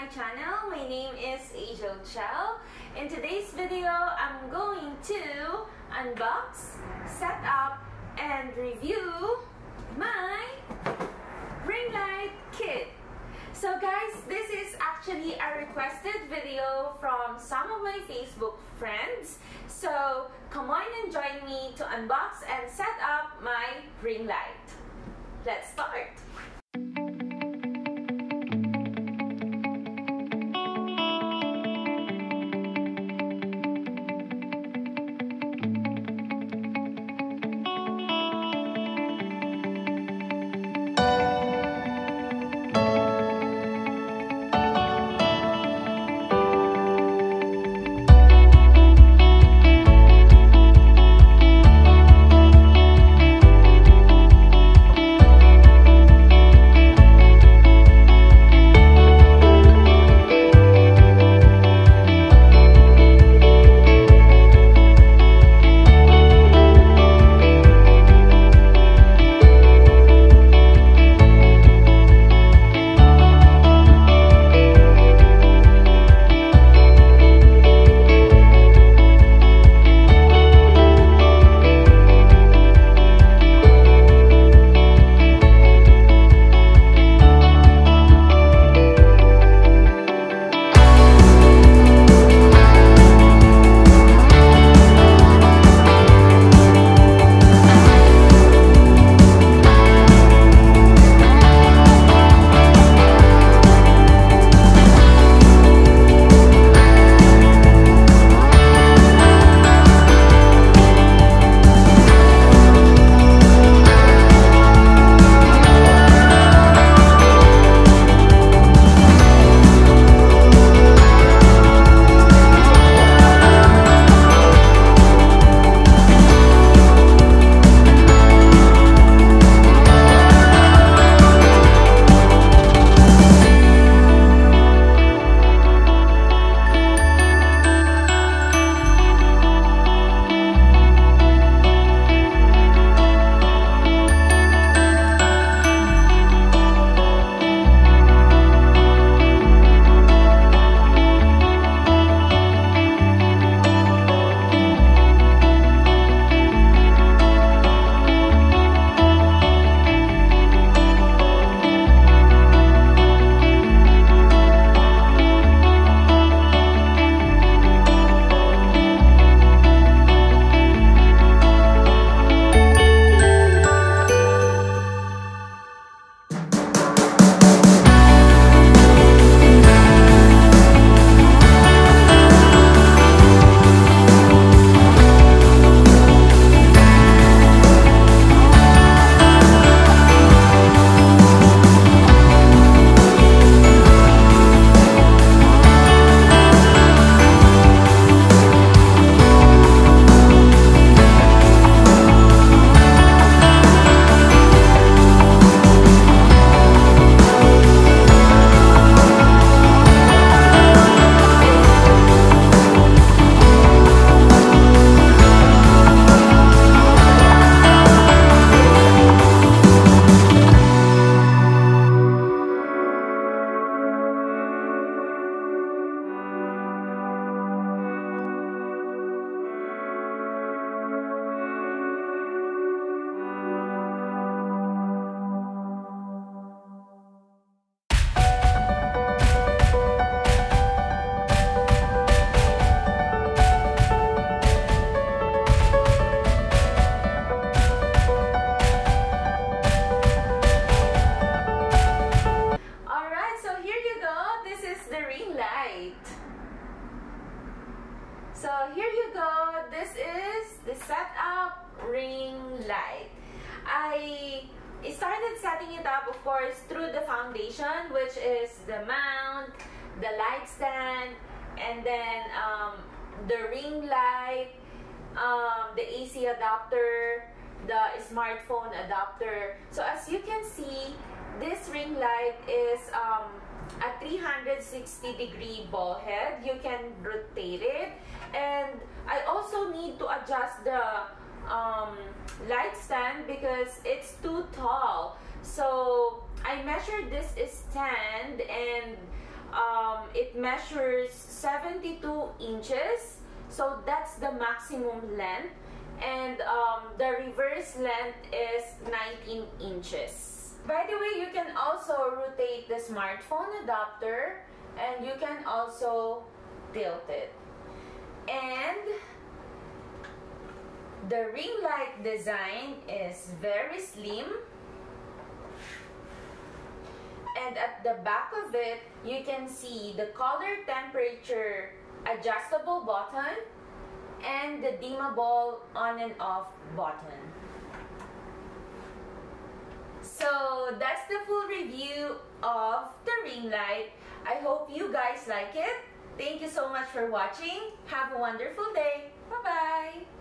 my channel. My name is Angel Chell. In today's video, I'm going to unbox, set up, and review my ring light kit. So guys, this is actually a requested video from some of my Facebook friends. So come on and join me to unbox and set up my ring light. Let's start! So here you go, this is the setup ring light. I started setting it up, of course, through the foundation, which is the mount, the light stand, and then the ring light, the AC adapter, the smartphone adapter. So as you can see, this ring light is a 360-degree ball head. You can rotate it, and I also need to adjust the light stand because it's too tall. So I measured this stand, and It measures 72 inches, so that's the maximum length, and the reverse length is 19 inches. By the way, you can also rotate the smartphone adapter, and you can also tilt it. And the ring light design is very slim, and at the back of it you can see the color temperature adjustable button and the dimmable on and off button. So that's the full review of the ring light. I hope you guys like it. Thank you so much for watching. Have a wonderful day. Bye bye.